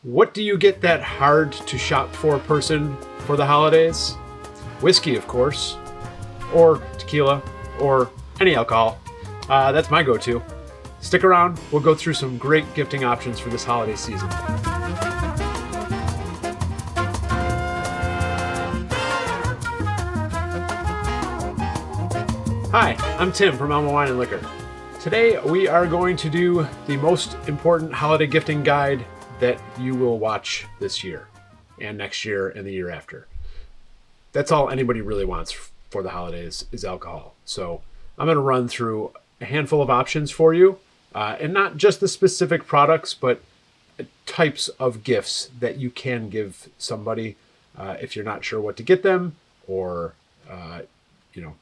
What do you get that hard to shop for person for the holidays? Whiskey, of course, or tequila, or any alcohol. That's my go-to. Stick around, we'll go through some great gifting options for this holiday season. Hi, I'm Tim from Elma Wine and Liquor. Today we are going to do the most important holiday gifting guide that you will watch this year and next year and the year after. That's all anybody really wants for the holidays is alcohol. So I'm going to run through a handful of options for you, and not just the specific products, but types of gifts that you can give somebody if you're not sure what to get them, or you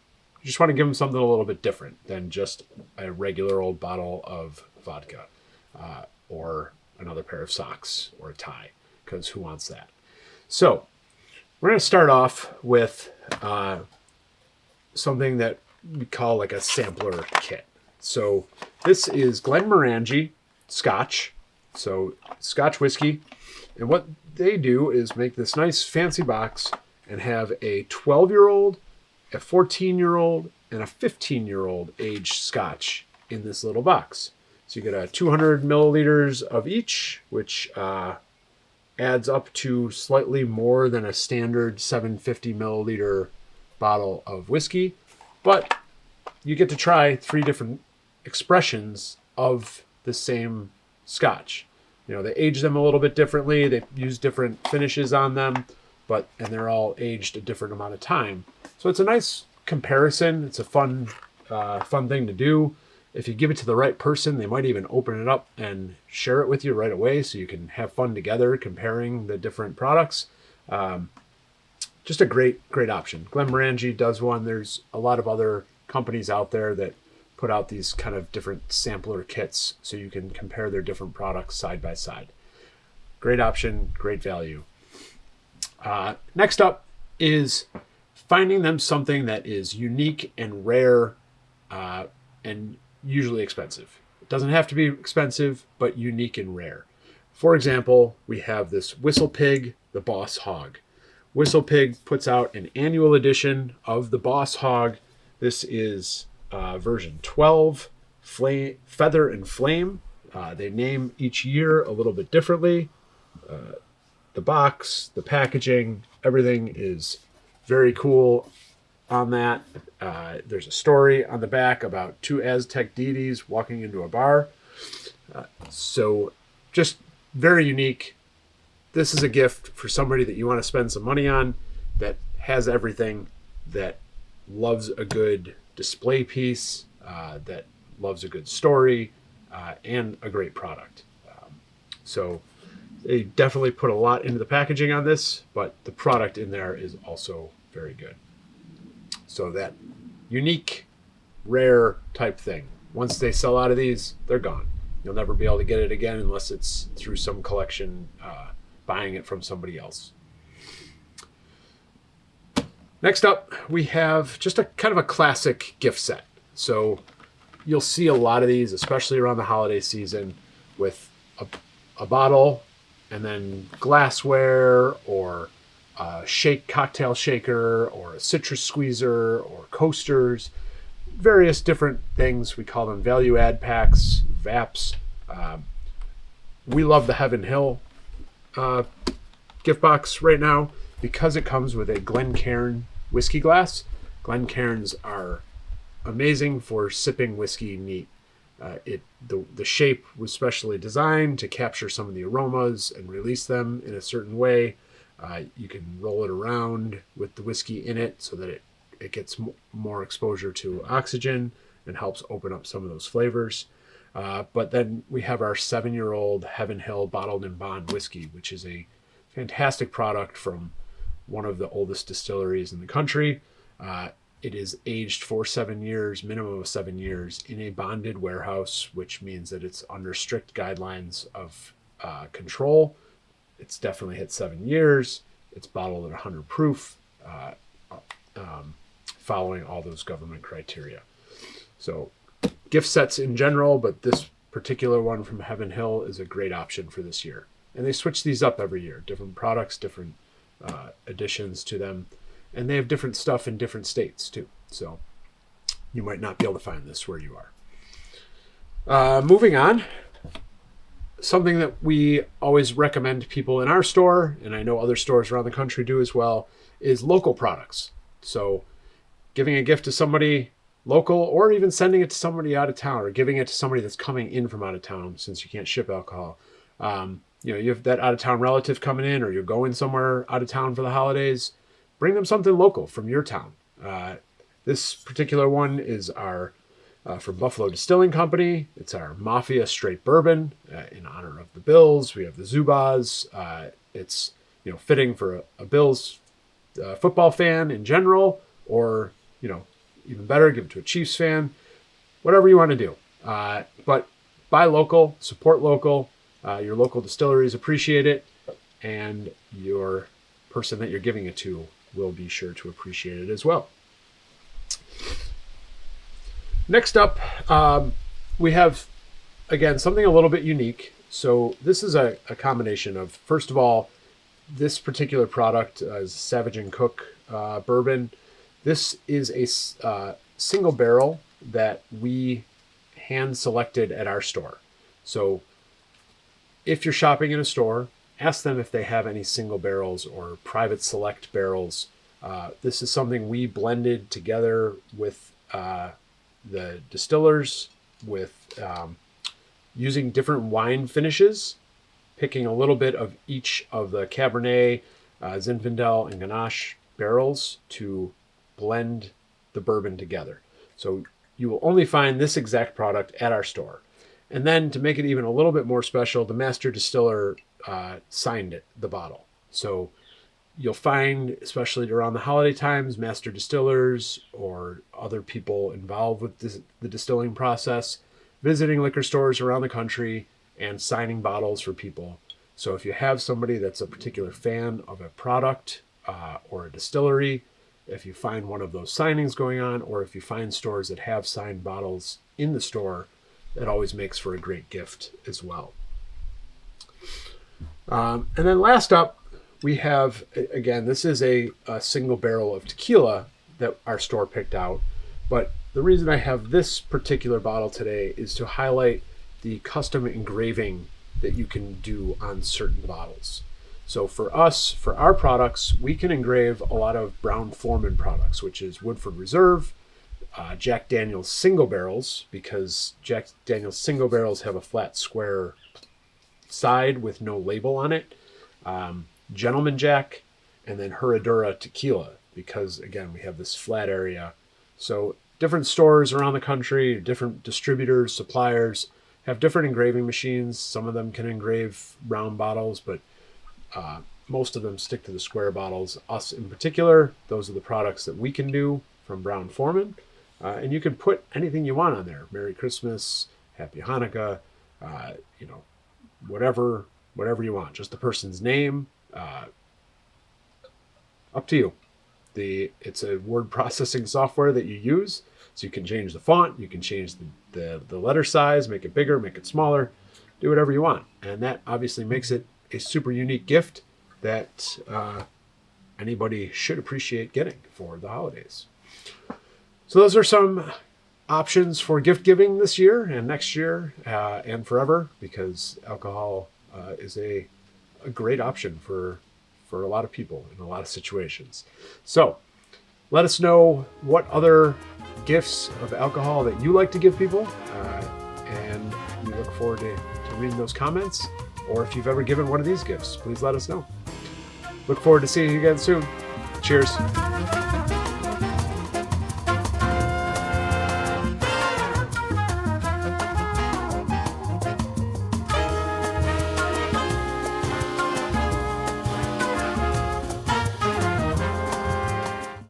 just want to give them something a little bit different than just a regular old bottle of vodka, or another pair of socks or a tie, because who wants that? So we're going to start off with something that we call like a sampler kit. So this is Glenmorangie Scotch, so Scotch whiskey. And what they do is make this nice fancy box and have a 12-year-old, a 14-year-old, and a 15-year-old aged Scotch in this little box. So you get 200 milliliters of each, which adds up to slightly more than a standard 750 milliliter bottle of whiskey. But you get to try 3 different expressions of the same Scotch. They age them a little bit differently. They use different finishes on them, and they're all aged a different amount of time. So it's a nice comparison. It's a fun thing to do. If you give it to the right person, they might even open it up and share it with you right away, so you can have fun together comparing the different products. Just a great option. Glenmorangie does one. There's a lot of other companies out there that put out these kind of different sampler kits so you can compare their different products side by side. Great option, great value. Next up is finding them something that is unique and rare, and usually expensive. It doesn't have to be expensive, but unique and rare. For example, we have this Whistle Pig, the Boss Hog. Whistle Pig puts out an annual edition of the Boss Hog. This is version 12, Feather and Flame. They name each year a little bit differently. The box, the packaging, everything is very cool on that. There's a story on the back about 2 Aztec deities walking into a bar. So just very unique. This is a gift for somebody that you want to spend some money on, that has everything, that loves a good display piece, that loves a good story, and a great product. So they definitely put a lot into the packaging on this, but the product in there is also very good. So that unique, rare type thing. Once they sell out of these, they're gone. You'll never be able to get it again unless it's through some collection, buying it from somebody else. Next up, we have just a kind of a classic gift set. So you'll see a lot of these, especially around the holiday season, with a bottle and then glassware, or a cocktail shaker, or a citrus squeezer, or coasters, various different things. We call them value add packs, VAPs. We love the Heaven Hill gift box right now because it comes with a Glencairn whiskey glass. Glencairns are amazing for sipping whiskey neat. The shape was specially designed to capture some of the aromas and release them in a certain way. You can roll it around with the whiskey in it so that it gets more exposure to oxygen and helps open up some of those flavors. But then we have our 7-year-old Heaven Hill bottled in bond whiskey, which is a fantastic product from one of the oldest distilleries in the country. It is aged for 7 years, minimum of 7 years, in a bonded warehouse, which means that it's under strict guidelines of control. It's definitely hit 7 years. It's bottled at 100 proof, following all those government criteria. So gift sets in general, but this particular one from Heaven Hill is a great option for this year. and they switch these up every year. Different products, different additions to them, and they have different stuff in different states too. So you might not be able to find this where you are. Moving on, something that we always recommend people in our store, and I know other stores around the country do as well, is local products. So giving a gift to somebody local, or even sending it to somebody out of town, or giving it to somebody that's coming in from out of town, since you can't ship alcohol. You have that out of town relative coming in, or you're going somewhere out of town for the holidays, bring them something local from your town. This particular one is our from Buffalo Distilling Company. It's our Mafia Straight Bourbon in honor of the Bills. We have the Zubaz. It's fitting for a Bills football fan in general, or even better, give it to a Chiefs fan, whatever you want to do. But buy local, support local. Your local distilleries appreciate it, and your person that you're giving it to will be sure to appreciate it as well. Next up, we have, again, something a little bit unique. So this is a combination of, first of all, this particular product is Savage & Cook bourbon. This is a single barrel that we hand selected at our store. So if you're shopping in a store, ask them if they have any single barrels or private select barrels. This is something we blended together with the distillers, with using different wine finishes, picking a little bit of each of the Cabernet, Zinfandel, and Grenache barrels to blend the bourbon together. So you will only find this exact product at our store. And then to make it even a little bit more special, the master distiller signed the bottle. So you'll find, especially around the holiday times, master distillers or other people involved with the distilling process visiting liquor stores around the country and signing bottles for people. So if you have somebody that's a particular fan of a product or a distillery, if you find one of those signings going on, or if you find stores that have signed bottles in the store, that always makes for a great gift as well. And then last up, we have, again, this is a single barrel of tequila that our store picked out. But the reason I have this particular bottle today is to highlight the custom engraving that you can do on certain bottles. So for us, for our products, we can engrave a lot of Brown-Forman products, which is Woodford Reserve, Jack Daniel's single barrels, because Jack Daniel's single barrels have a flat square side with no label on it, Gentleman Jack, and then Herradura tequila, because again, we have this flat area. So different stores around the country, different distributors, suppliers have different engraving machines. Some of them can engrave round bottles, but most of them stick to the square bottles. Us in particular, those are the products that we can do from Brown-Forman. And you can put anything you want on there. Merry Christmas, Happy Hanukkah, whatever you want. Just the person's name. Up to you. It's a word processing software that you use, so you can change the font, you can change the letter size, make it bigger, make it smaller, do whatever you want. And that obviously makes it a super unique gift that anybody should appreciate getting for the holidays. So those are some options for gift giving this year and next year and forever, because alcohol is a great option for a lot of people in a lot of situations. So let us know what other gifts of alcohol that you like to give people, and we look forward to reading those comments. Or if you've ever given one of these gifts, please let us know. Look forward to seeing you again soon. Cheers.